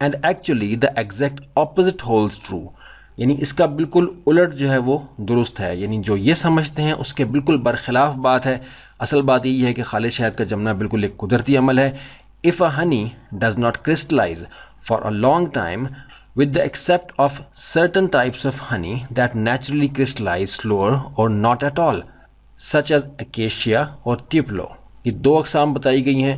And actually the exact opposite holds true, یعنی اس کا بالکل الٹ جو ہے وہ درست ہے، یعنی جو یہ سمجھتے ہیں اس کے بالکل برخلاف بات ہے۔ اصل بات یہی ہے کہ خالص شہد کا جمنا بالکل ایک قدرتی عمل ہے۔ If a honey does not crystallize for a long time, with the except of certain types of honey that naturally crystallize slower or not at all, such as acacia اور ٹیپلو، یہ دو اقسام بتائی گئی ہیں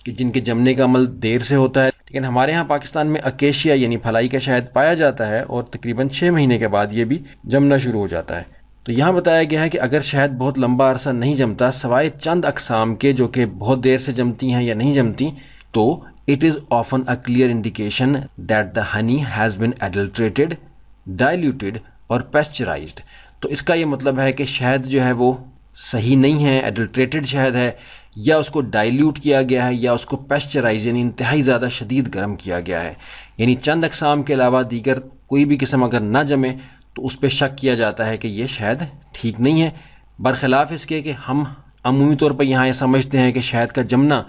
کہ جن کے جمنے کا عمل دیر سے ہوتا ہے، لیکن ہمارے ہاں پاکستان میں اکیشیا یعنی پھلائی کا شہد پایا جاتا ہے اور تقریباً 6 مہینے کے بعد یہ بھی جمنا شروع ہو جاتا ہے۔ تو یہاں بتایا گیا ہے کہ اگر شہد بہت لمبا عرصہ نہیں جمتا سوائے چند اقسام کے جو کہ بہت دیر سے جمتی ہیں یا نہیں جمتی، تو it is often a clear indication that the honey has been adulterated, diluted اور pasteurized۔ تو اس کا یہ مطلب ہے کہ شہد جو ہے وہ صحیح نہیں ہے، ایڈلٹریٹڈ شہد ہے، یا اس کو ڈائلیوٹ کیا گیا ہے، یا اس کو پیسچرائز یعنی انتہائی زیادہ شدید گرم کیا گیا ہے، یعنی چند اقسام کے علاوہ دیگر کوئی بھی قسم اگر نہ جمے تو اس پہ شک کیا جاتا ہے کہ یہ شہد ٹھیک نہیں ہے، برخلاف اس کے کہ ہم عمومی طور پر یہاں یہ سمجھتے ہیں کہ شہد کا جمنا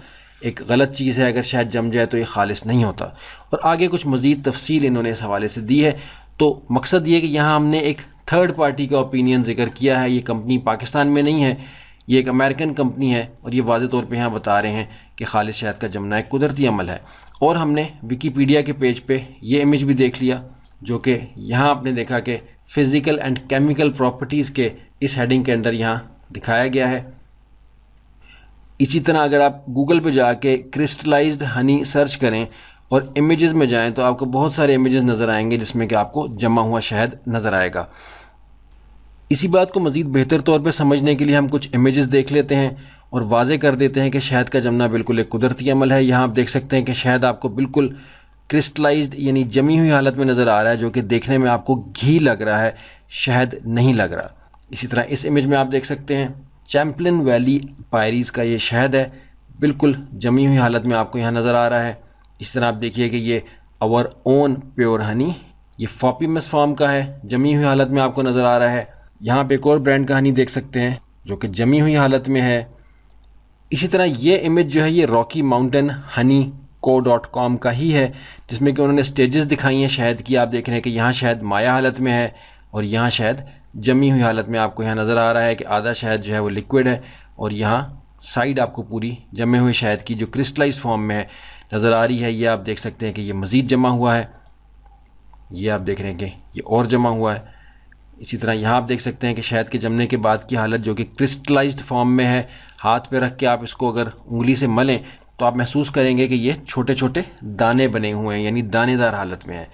ایک غلط چیز ہے، اگر شہد جم جائے تو یہ خالص نہیں ہوتا۔ اور آگے کچھ مزید تفصیل انہوں نے اس حوالے سے دی ہے۔ تو مقصد یہ کہ یہاں ہم نے ایک تھرڈ پارٹی کا اوپینین ذکر کیا ہے، یہ کمپنی پاکستان میں نہیں ہے، یہ ایک امریکن کمپنی ہے، اور یہ واضح طور پہ یہاں بتا رہے ہیں کہ خالص شہد کا جمنا ایک قدرتی عمل ہے۔ اور ہم نے ویکیپیڈیا کے پیج پہ یہ امیج بھی دیکھ لیا، جو کہ یہاں آپ نے دیکھا کہ فزیکل اینڈ کیمیکل پراپرٹیز کے اس ہیڈنگ کے اندر یہاں دکھایا گیا ہے۔ اسی طرح اگر آپ گوگل پہ جا کے کرسٹلائزڈ ہنی سرچ کریں اور امیجز میں جائیں تو آپ کو بہت سارے امیجز نظر آئیں گے جس میں کہ آپ کو جمع ہوا شہد نظر آئے گا۔ اسی بات کو مزید بہتر طور پہ سمجھنے کے لیے ہم کچھ امیجز دیکھ لیتے ہیں اور واضح کر دیتے ہیں کہ شہد کا جمنا بالکل ایک قدرتی عمل ہے۔ یہاں آپ دیکھ سکتے ہیں کہ شہد آپ کو بالکل کرسٹلائزڈ یعنی جمی ہوئی حالت میں نظر آ رہا ہے، جو کہ دیکھنے میں آپ کو گھی لگ رہا ہے، شہد نہیں لگ رہا۔ اسی طرح اس امیج میں آپ دیکھ سکتے ہیں چیمپلن ویلی پائریز کا یہ شہد ہے، بالکل جمی ہوئی حالت میں آپ کو یہاں نظر آ رہا ہے۔ اس طرح آپ دیکھیے کہ یہ اور اون پیور ہنی، یہ فاپیمس فارم کا ہے، جمی ہوئی حالت میں آپ کو نظر آ رہا ہے۔ یہاں پہ ایک اور برانڈ کا ہنی دیکھ سکتے ہیں جو کہ جمی ہوئی حالت میں ہے۔ اسی طرح یہ امیج جو ہے یہ راکی ماؤنٹین ہنی co.com کا ہی ہے، جس میں کہ انہوں نے سٹیجز دکھائی ہیں شہد کی۔ آپ دیکھ رہے ہیں کہ یہاں شہد مائع حالت میں ہے اور یہاں شہد جمی ہوئی حالت میں آپ کو یہاں نظر آ رہا ہے کہ آدھا شہد جو ہے وہ لیکوڈ ہے، اور یہاں سائیڈ آپ کو پوری جمے ہوئے شہد کی جو کرسٹلائز فارم میں ہے نظر آ رہی ہے۔ یہ آپ دیکھ سکتے ہیں کہ یہ مزید جمع ہوا ہے، یہ آپ دیکھ رہے ہیں کہ یہ اور جمع ہوا ہے۔ اسی طرح یہاں آپ دیکھ سکتے ہیں کہ شہد کے جمنے کے بعد کی حالت جو کہ کرسٹلائزڈ فارم میں ہے، ہاتھ پہ رکھ کے آپ اس کو اگر انگلی سے ملیں تو آپ محسوس کریں گے کہ یہ چھوٹے چھوٹے دانے بنے ہوئے ہیں، یعنی دانے دار حالت میں ہے۔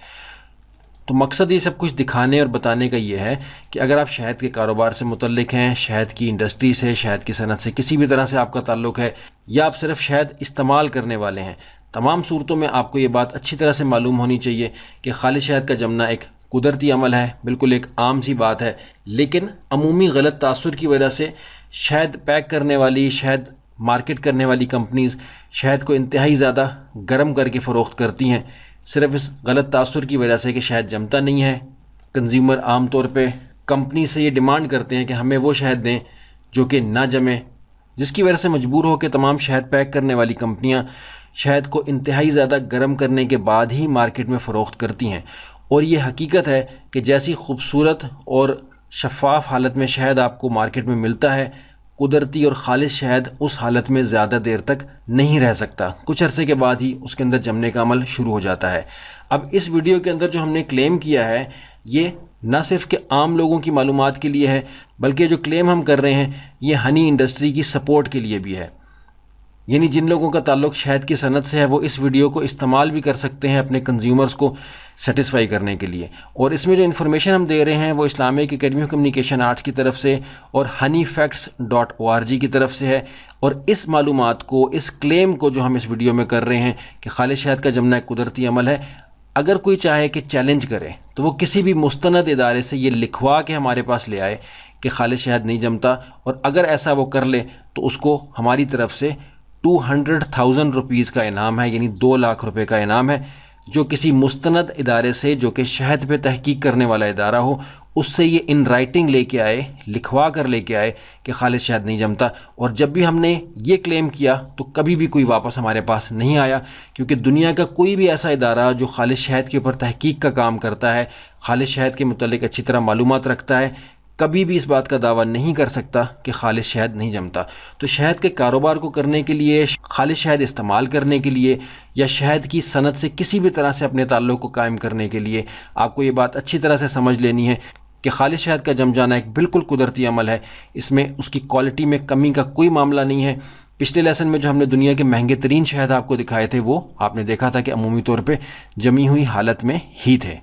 تو مقصد یہ سب کچھ دکھانے اور بتانے کا یہ ہے کہ اگر آپ شہد کے کاروبار سے متعلق ہیں، شہد کی انڈسٹری سے، شہد کی صنعت سے کسی بھی طرح سے آپ کا تعلق ہے، یا آپ صرف شہد استعمال کرنے والے ہیں، تمام صورتوں میں آپ کو یہ بات اچھی طرح سے معلوم ہونی چاہیے کہ خالص شہد کا جمنا ایک قدرتی عمل ہے، بالکل ایک عام سی بات ہے، لیکن عمومی غلط تاثر کی وجہ سے شہد پیک کرنے والی، شہد مارکیٹ کرنے والی کمپنیز شہد کو انتہائی زیادہ گرم کر کے فروخت کرتی ہیں، صرف اس غلط تاثر کی وجہ سے کہ شہد جمتا نہیں ہے۔ کنزیومر عام طور پہ کمپنی سے یہ ڈیمانڈ کرتے ہیں کہ ہمیں وہ شہد دیں جو کہ نہ جمے، جس کی وجہ سے مجبور ہو کے تمام شہد پیک کرنے والی کمپنیاں شہد کو انتہائی زیادہ گرم کرنے کے بعد ہی مارکیٹ میں فروخت کرتی ہیں۔ اور یہ حقیقت ہے کہ جیسی خوبصورت اور شفاف حالت میں شہد آپ کو مارکیٹ میں ملتا ہے، قدرتی اور خالص شہد اس حالت میں زیادہ دیر تک نہیں رہ سکتا، کچھ عرصے کے بعد ہی اس کے اندر جمنے کا عمل شروع ہو جاتا ہے۔ اب اس ویڈیو کے اندر جو ہم نے کلیم کیا ہے یہ نہ صرف کہ عام لوگوں کی معلومات کے لیے ہے، بلکہ جو کلیم ہم کر رہے ہیں یہ ہنی انڈسٹری کی سپورٹ کے لیے بھی ہے، یعنی جن لوگوں کا تعلق شہد کی صنعت سے ہے وہ اس ویڈیو کو استعمال بھی کر سکتے ہیں اپنے کنزیومرز کو سیٹسفائی کرنے کے لیے۔ اور اس میں جو انفارمیشن ہم دے رہے ہیں وہ Islamic academy of communication arts کی طرف سے اور honeyfacts.org کی طرف سے ہے، اور اس معلومات کو، اس کلیم کو جو ہم اس ویڈیو میں کر رہے ہیں کہ خالص شہد کا جمنا ایک قدرتی عمل ہے، اگر کوئی چاہے کہ چیلنج کرے تو وہ کسی بھی مستند ادارے سے یہ لکھوا کے ہمارے پاس لے آئے کہ خالص شہد نہیں جمتا، اور اگر ایسا وہ کر لے تو اس کو ہماری طرف سے 200,000 روپیز کا انعام ہے، یعنی 2 لاکھ روپے کا انعام ہے، جو کسی مستند ادارے سے جو کہ شہد پہ تحقیق کرنے والا ادارہ ہو اس سے یہ ان رائٹنگ لے کے آئے، لکھوا کر لے کے آئے کہ خالص شہد نہیں جمتا، اور جب بھی ہم نے یہ کلیم کیا تو کبھی بھی کوئی واپس ہمارے پاس نہیں آیا، کیونکہ دنیا کا کوئی بھی ایسا ادارہ جو خالص شہد کے اوپر تحقیق کا کام کرتا ہے، خالص شہد کے متعلق اچھی طرح معلومات رکھتا ہے، کبھی بھی اس بات کا دعویٰ نہیں کر سکتا کہ خالص شہد نہیں جمتا۔ تو شہد کے کاروبار کو کرنے کے لیے، خالص شہد استعمال کرنے کے لیے، یا شہد کی صنعت سے کسی بھی طرح سے اپنے تعلق کو قائم کرنے کے لیے، آپ کو یہ بات اچھی طرح سے سمجھ لینی ہے کہ خالص شہد کا جم جانا ایک بالکل قدرتی عمل ہے، اس میں اس کی کوالٹی میں کمی کا کوئی معاملہ نہیں ہے۔ پچھلے لیسن میں جو ہم نے دنیا کے مہنگے ترین شہد آپ کو دکھائے تھے، وہ آپ نے دیکھا تھا کہ عمومی طور پہ جمی ہوئی حالت میں ہی تھے۔